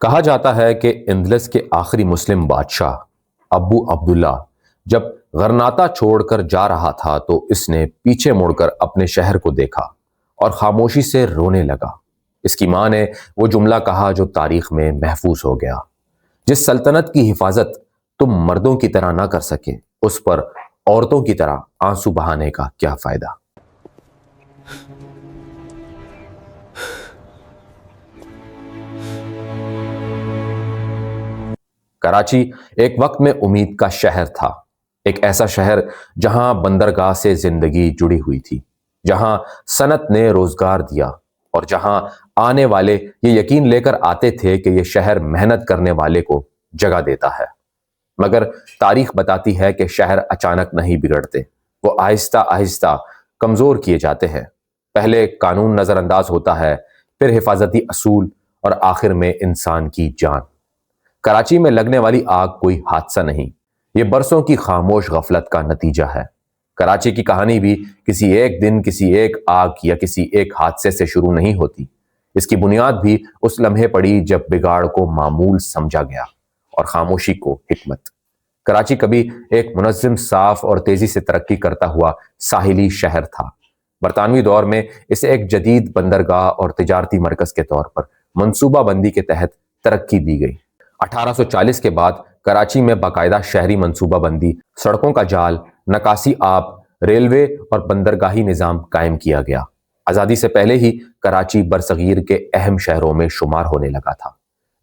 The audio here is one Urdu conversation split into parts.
کہا جاتا ہے کہ اندلس کے آخری مسلم بادشاہ ابو عبداللہ جب غرناطہ چھوڑ کر جا رہا تھا تو اس نے پیچھے مڑ کر اپنے شہر کو دیکھا اور خاموشی سے رونے لگا۔ اس کی ماں نے وہ جملہ کہا جو تاریخ میں محفوظ ہو گیا: جس سلطنت کی حفاظت تم مردوں کی طرح نہ کر سکے، اس پر عورتوں کی طرح آنسو بہانے کا کیا فائدہ۔ کراچی ایک وقت میں امید کا شہر تھا، ایک ایسا شہر جہاں بندرگاہ سے زندگی جڑی ہوئی تھی، جہاں صنعت نے روزگار دیا اور جہاں آنے والے یہ یقین لے کر آتے تھے کہ یہ شہر محنت کرنے والے کو جگہ دیتا ہے۔ مگر تاریخ بتاتی ہے کہ شہر اچانک نہیں بگڑتے، وہ آہستہ آہستہ کمزور کیے جاتے ہیں۔ پہلے قانون نظر انداز ہوتا ہے، پھر حفاظتی اصول اور آخر میں انسان کی جان۔ کراچی میں لگنے والی آگ کوئی حادثہ نہیں، یہ برسوں کی خاموش غفلت کا نتیجہ ہے۔ کراچی کی کہانی بھی کسی ایک دن، کسی ایک آگ یا کسی ایک حادثے سے شروع نہیں ہوتی۔ اس کی بنیاد بھی اس لمحے پڑی جب بگاڑ کو معمول سمجھا گیا اور خاموشی کو حکمت۔ کراچی کبھی ایک منظم، صاف اور تیزی سے ترقی کرتا ہوا ساحلی شہر تھا۔ برطانوی دور میں اسے ایک جدید بندرگاہ اور تجارتی مرکز کے طور پر منصوبہ بندی کے تحت ترقی دی گئی۔ 1840 کے بعد کراچی میں باقاعدہ شہری منصوبہ بندی، سڑکوں کا جال، نکاسی آب، ریلوے اور بندرگاہی نظام قائم کیا گیا۔ آزادی سے پہلے ہی کراچی برصغیر کے اہم شہروں میں شمار ہونے لگا تھا،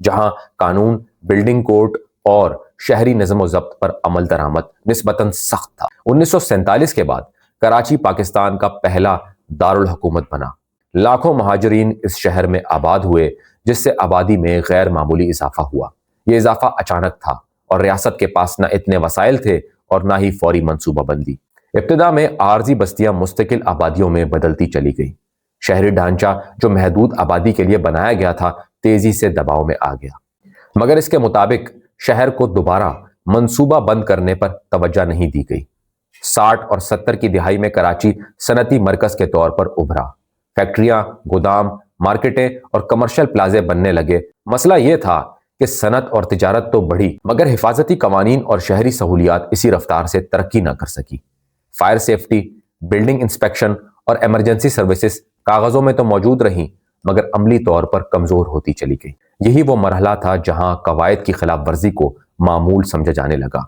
جہاں قانون، بلڈنگ کوڈ اور شہری نظم و ضبط پر عمل درآمد نسبتاً سخت تھا۔ 1947 کے بعد کراچی پاکستان کا پہلا دارالحکومت بنا۔ لاکھوں مہاجرین اس شہر میں آباد ہوئے، جس سے آبادی میں غیر معمولی اضافہ ہوا۔ یہ اضافہ اچانک تھا اور ریاست کے پاس نہ اتنے وسائل تھے اور نہ ہی فوری منصوبہ بندی۔ ابتدا میں عارضی بستیاں مستقل آبادیوں میں بدلتی چلی گئی۔ شہری ڈھانچہ جو محدود آبادی کے لیے بنایا گیا تھا، تیزی سے دباؤ میں آ گیا، مگر اس کے مطابق شہر کو دوبارہ منصوبہ بند کرنے پر توجہ نہیں دی گئی۔ 60 اور 70 کی دہائی میں کراچی صنعتی مرکز کے طور پر ابھرا۔ فیکٹریاں، گودام، مارکیٹیں اور کمرشل پلازے بننے لگے۔ مسئلہ یہ تھا کہ صنعت اور تجارت تو بڑھی، مگر حفاظتی قوانین اور شہری سہولیات اسی رفتار سے ترقی نہ کر سکی۔ فائر سیفٹی، بلڈنگ انسپیکشن اور ایمرجنسی سروسز کاغذوں میں تو موجود رہیں، مگر عملی طور پر کمزور ہوتی چلی گئی۔ یہی وہ مرحلہ تھا جہاں قواعد کی خلاف ورزی کو معمول سمجھا جانے لگا۔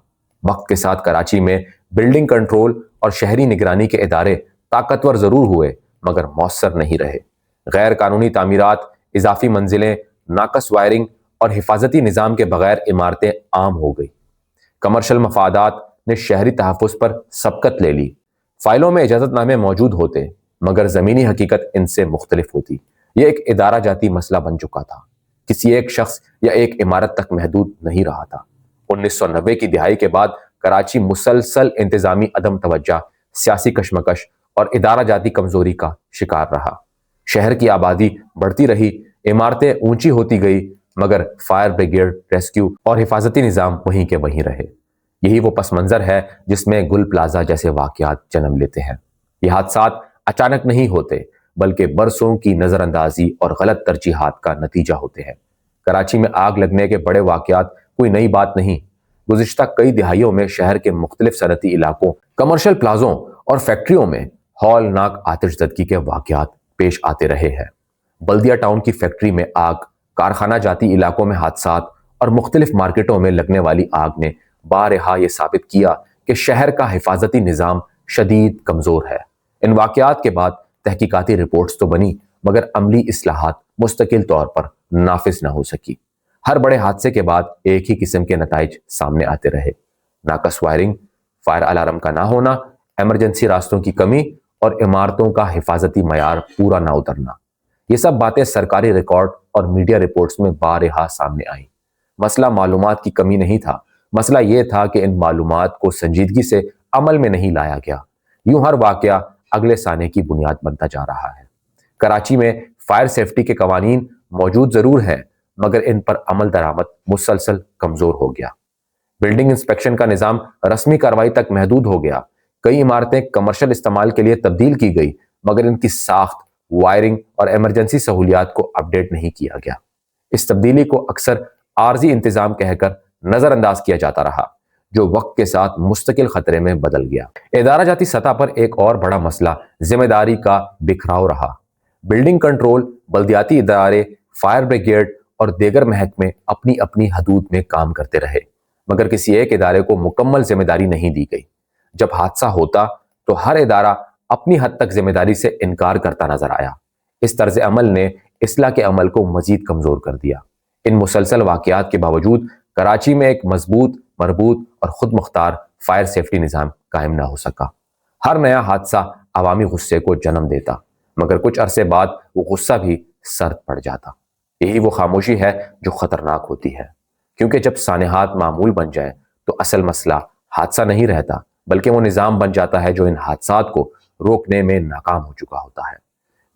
وقت کے ساتھ کراچی میں بلڈنگ کنٹرول اور شہری نگرانی کے ادارے طاقتور ضرور ہوئے، مگر مؤثر نہیں رہے۔ غیر قانونی تعمیرات، اضافی منزلیں، ناقص وائرنگ اور حفاظتی نظام کے بغیر عمارتیں عام ہو گئی۔ کمرشل مفادات نے شہری تحفظ پر سبقت لے لی۔ فائلوں میں اجازت نامے موجود ہوتے، مگر زمینی حقیقت ان سے مختلف ہوتی۔ یہ ایک ادارہ جاتی مسئلہ بن چکا تھا، کسی ایک شخص یا ایک عمارت تک محدود نہیں رہا تھا۔ 1990 کی دہائی کے بعد کراچی مسلسل انتظامی عدم توجہ، سیاسی کشمکش اور ادارہ جاتی کمزوری کا شکار رہا۔ شہر کی آبادی بڑھتی رہی، عمارتیں اونچی ہوتی گئی، مگر فائر بریگیڈ، ریسکیو اور حفاظتی نظام وہیں کے وہیں رہے۔ یہی وہ پس منظر ہے جس میں گل پلازہ جیسے واقعات جنم لیتے ہیں۔ یہ حادثات اچانک نہیں ہوتے، بلکہ برسوں کی نظر اندازی اور غلط ترجیحات کا نتیجہ ہوتے ہیں۔ کراچی میں آگ لگنے کے بڑے واقعات کوئی نئی بات نہیں۔ گزشتہ کئی دہائیوں میں شہر کے مختلف صنعتی علاقوں، کمرشل پلازوں اور فیکٹریوں میں ہولناک آتش زدگی کے واقعات پیش آتے رہے ہیں۔ بلدیہ ٹاؤن کی فیکٹری میں آگ، کارخانہ جاتی علاقوں میں حادثات اور مختلف مارکیٹوں میں لگنے والی آگ نے بارہا یہ ثابت کیا کہ شہر کا حفاظتی نظام شدید کمزور ہے۔ ان واقعات کے بعد تحقیقاتی رپورٹس تو بنی، مگر عملی اصلاحات مستقل طور پر نافذ نہ ہو سکی۔ ہر بڑے حادثے کے بعد ایک ہی قسم کے نتائج سامنے آتے رہے: ناقص وائرنگ، فائر الارم کا نہ ہونا، ایمرجنسی راستوں کی کمی اور عمارتوں کا حفاظتی معیار پورا نہ اترنا۔ یہ سب باتیں سرکاری ریکارڈ اور میڈیا رپورٹس میں بارہا سامنے آئیں۔ مسئلہ معلومات کی کمی نہیں تھا، مسئلہ یہ تھا کہ ان معلومات کو سنجیدگی سے عمل میں نہیں لایا گیا۔ یوں ہر واقعہ اگلے سانے کی بنیاد بنتا جا رہا ہے۔ کراچی میں فائر سیفٹی کے قوانین موجود ضرور ہیں، مگر ان پر عمل درآمد مسلسل کمزور ہو گیا۔ بلڈنگ انسپیکشن کا نظام رسمی کارروائی تک محدود ہو گیا۔ کئی عمارتیں کمرشل استعمال کے لیے تبدیل کی گئی، مگر ان کی ساخت، وائرنگ اور ایمرجنسی سہولیات کو اپ ڈیٹ نہیں کیا گیا۔ اس تبدیلی کو اکثر عارضی انتظام کہہ کر نظر انداز کیا جاتا رہا، جو وقت کے ساتھ مستقل خطرے میں بدل گیا۔ ادارہ جاتی سطح پر ایک اور بڑا مسئلہ ذمہ داری کا بکھراؤ رہا۔ بلڈنگ کنٹرول، بلدیاتی ادارے، فائر بریگیڈ اور دیگر محکمے اپنی اپنی حدود میں کام کرتے رہے، مگر کسی ایک ادارے کو مکمل ذمہ داری نہیں دی گئی۔ جب حادثہ ہوتا تو ہر ادارہ اپنی حد تک ذمہ داری سے انکار کرتا نظر آیا۔ اس طرز عمل نے اصلاح کے عمل کو مزید کمزور کر دیا۔ ان مسلسل واقعات کے باوجود کراچی میں ایک مضبوط، مربوط اور خود مختار فائر سیفٹی نظام قائم نہ ہو سکا۔ ہر نیا حادثہ عوامی غصے کو جنم دیتا، مگر کچھ عرصے بعد وہ غصہ بھی سرد پڑ جاتا۔ یہی وہ خاموشی ہے جو خطرناک ہوتی ہے، کیونکہ جب سانحات معمول بن جائیں تو اصل مسئلہ حادثہ نہیں رہتا، بلکہ وہ نظام بن جاتا ہے جو ان حادثات کو روکنے میں ناکام ہو چکا ہوتا ہے۔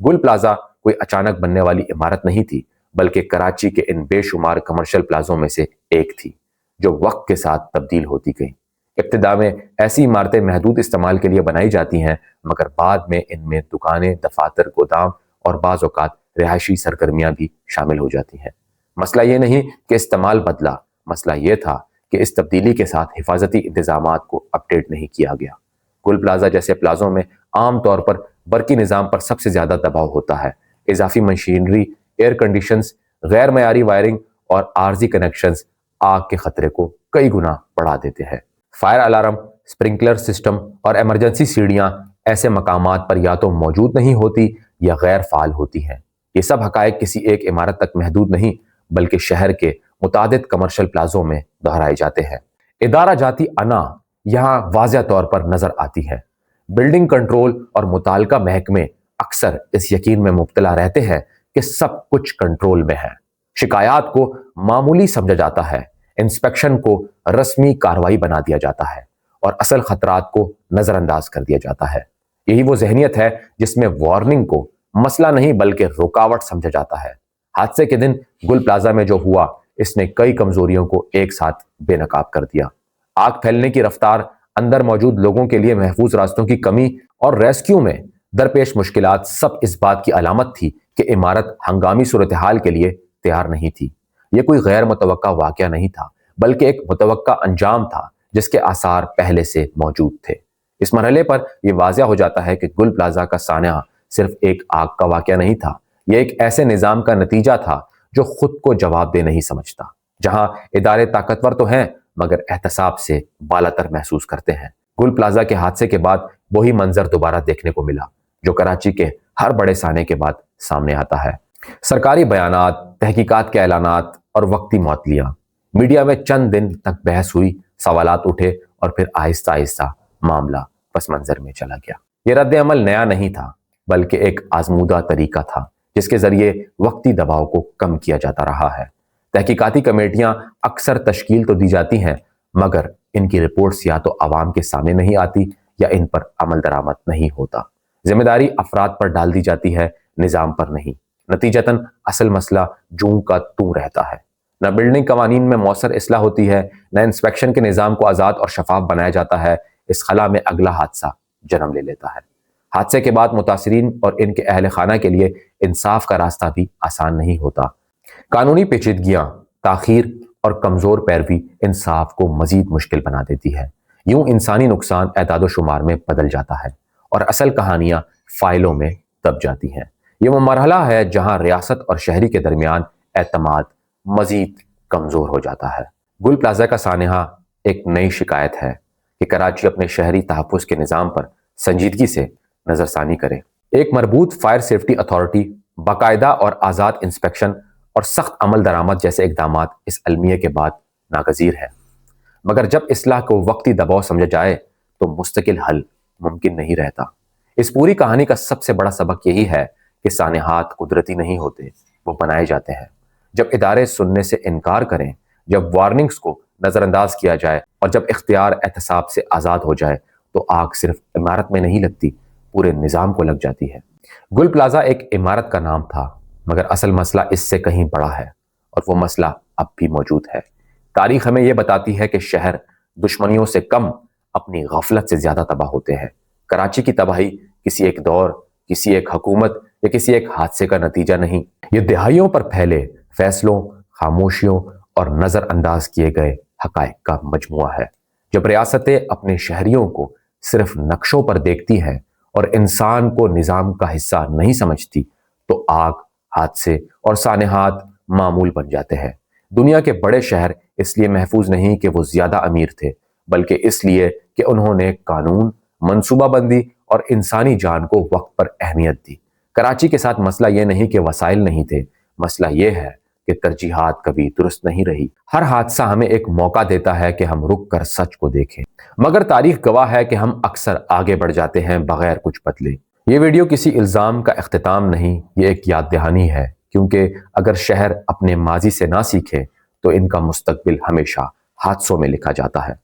گل پلازا کوئی اچانک بننے والی عمارت نہیں تھی، بلکہ کراچی کے ان بے شمار کمرشل پلازوں میں سے ایک تھی، جو وقت کے ساتھ تبدیل ہوتی گئی۔ ابتدا میں ایسی عمارتیں محدود استعمال کے لیے بنائی جاتی ہیں، مگر بعد میں ان میں دکانیں، دفاتر، گودام اور بعض اوقات رہائشی سرگرمیاں بھی شامل ہو جاتی ہیں۔ مسئلہ یہ نہیں کہ استعمال بدلا، مسئلہ یہ تھا کہ اس تبدیلی کے ساتھ حفاظتی انتظامات کو اپڈیٹ نہیں کیا گیا۔ گل پلازا جیسے پلازوں میں عام طور پر برقی نظام پر سب سے زیادہ دباؤ ہوتا ہے۔ اضافی مشینری، ایئر کنڈیشنز، غیر معیاری وائرنگ اور عارضی کنیکشنز آگ کے خطرے کو کئی گنا بڑھا دیتے ہیں۔ فائر الارم، سپرنکلر سسٹم اور ایمرجنسی سیڑھیاں ایسے مقامات پر یا تو موجود نہیں ہوتی یا غیر فعال ہوتی ہیں۔ یہ سب حقائق کسی ایک عمارت تک محدود نہیں، بلکہ شہر کے متعدد کمرشل پلازوں میں دہرائے جاتے ہیں۔ ادارہ جاتی انا یہاں واضح طور پر نظر آتی ہے۔ بلڈنگ کنٹرول اور متعلقہ محکمے اکثر اس یقین میں مبتلا رہتے ہیں کہ سب کچھ کنٹرول میں ہے۔ شکایات کو معمولی سمجھا جاتا ہے، انسپیکشن کو رسمی کارروائی بنا دیا جاتا ہے اور اصل خطرات کو نظر انداز کر دیا جاتا ہے۔ یہی وہ ذہنیت ہے جس میں وارننگ کو مسئلہ نہیں بلکہ رکاوٹ سمجھا جاتا ہے۔ حادثے کے دن گل پلازا میں جو ہوا، اس نے کئی کمزوریوں کو ایک ساتھ بے نقاب کر دیا۔ آگ پھیلنے کی رفتار، اندر موجود لوگوں کے لیے محفوظ راستوں کی کمی اور ریسکیو میں درپیش مشکلات سب اس بات کی علامت تھی کہ عمارت ہنگامی صورتحال کے لیے تیار نہیں تھی۔ یہ کوئی غیر متوقع واقعہ نہیں تھا، بلکہ ایک متوقع انجام تھا جس کے آثار پہلے سے موجود تھے۔ اس مرحلے پر یہ واضح ہو جاتا ہے کہ گل پلازا کا سانحہ صرف ایک آگ کا واقعہ نہیں تھا، یہ ایک ایسے نظام کا نتیجہ تھا جو خود کو جواب دہ نہیں سمجھتا، جہاں ادارے طاقتور تو ہیں مگر احتساب سے بالاتر محسوس کرتے ہیں۔ گل پلازا کے حادثے کے بعد وہی منظر دوبارہ دیکھنے کو ملا جو کراچی کے ہر بڑے سانحے کے بعد سامنے آتا ہے۔ سرکاری بیانات، تحقیقات کے اعلانات اور وقتی معطلیاں، میڈیا میں چند دن تک بحث ہوئی، سوالات اٹھے اور پھر آہستہ آہستہ معاملہ پس منظر میں چلا گیا۔ یہ رد عمل نیا نہیں تھا، بلکہ ایک آزمودہ طریقہ تھا جس کے ذریعے وقتی دباؤ کو کم کیا جاتا رہا ہے۔ تحقیقاتی کمیٹیاں اکثر تشکیل تو دی جاتی ہیں، مگر ان کی رپورٹس یا تو عوام کے سامنے نہیں آتی یا ان پر عمل درآمد نہیں ہوتا۔ ذمہ داری افراد پر ڈال دی جاتی ہے، نظام پر نہیں۔ نتیجتاً اصل مسئلہ جوں کا توں رہتا ہے۔ نہ بلڈنگ قوانین میں مؤثر اصلاح ہوتی ہے، نہ انسپیکشن کے نظام کو آزاد اور شفاف بنایا جاتا ہے۔ اس خلا میں اگلا حادثہ جنم لے لیتا ہے۔ حادثے کے بعد متاثرین اور ان کے اہل خانہ کے لیے انصاف کا راستہ بھی آسان نہیں ہوتا۔ قانونی پیچیدگیاں، تاخیر اور کمزور پیروی انصاف کو مزید مشکل بنا دیتی ہے۔ یوں انسانی نقصان اعداد و شمار میں بدل جاتا ہے اور اصل کہانیاں فائلوں میں دب جاتی ہیں۔ یہ وہ مرحلہ ہے جہاں ریاست اور شہری کے درمیان اعتماد مزید کمزور ہو جاتا ہے۔ گل پلازا کا سانحہ ایک نئی شکایت ہے کہ کراچی اپنے شہری تحفظ کے نظام پر سنجیدگی سے نظر ثانی کرے۔ ایک مربوط فائر سیفٹی اتھارٹی، باقاعدہ اور آزاد انسپیکشن اور سخت عمل درآمد جیسے اقدامات اس المیہ کے بعد ناگزیر ہے، مگر جب اصلاح کو وقتی دباؤ سمجھا جائے تو مستقل حل ممکن نہیں رہتا۔ اس پوری کہانی کا سب سے بڑا سبق یہی ہے کہ سانحات قدرتی نہیں ہوتے، وہ بنائے جاتے ہیں۔ جب ادارے سننے سے انکار کریں، جب وارننگز کو نظر انداز کیا جائے اور جب اختیار احتساب سے آزاد ہو جائے تو آگ صرف عمارت میں نہیں لگتی، پورے نظام کو لگ جاتی ہے۔ گل پلازا ایک عمارت کا نام تھا، مگر اصل مسئلہ اس سے کہیں بڑا ہے اور وہ مسئلہ اب بھی موجود ہے۔ تاریخ ہمیں یہ بتاتی ہے کہ شہر دشمنیوں سے کم اپنی غفلت سے زیادہ تباہ ہوتے ہیں۔ کراچی کی تباہی کسی ایک دور، کسی ایک حکومت یا کسی ایک حادثے کا نتیجہ نہیں، یہ دہائیوں پر پھیلے فیصلوں، خاموشیوں اور نظر انداز کیے گئے حقائق کا مجموعہ ہے۔ جب ریاستیں اپنے شہریوں کو صرف نقشوں پر دیکھتی ہیں اور انسان کو نظام کا حصہ نہیں سمجھتی تو آگ، حادثے اور سانحات معمول بن جاتے ہیں۔ دنیا کے بڑے شہر اس لیے محفوظ نہیں کہ وہ زیادہ امیر تھے، بلکہ اس لیے کہ انہوں نے قانون، منصوبہ بندی اور انسانی جان کو وقت پر اہمیت دی۔ کراچی کے ساتھ مسئلہ یہ نہیں کہ وسائل نہیں تھے، مسئلہ یہ ہے کہ ترجیحات کبھی درست نہیں رہی۔ ہر حادثہ ہمیں ایک موقع دیتا ہے کہ ہم رک کر سچ کو دیکھیں، مگر تاریخ گواہ ہے کہ ہم اکثر آگے بڑھ جاتے ہیں بغیر کچھ بدلے۔ یہ ویڈیو کسی الزام کا اختتام نہیں، یہ ایک یاد دہانی ہے، کیونکہ اگر شہر اپنے ماضی سے نہ سیکھے تو ان کا مستقبل ہمیشہ حادثوں میں لکھا جاتا ہے۔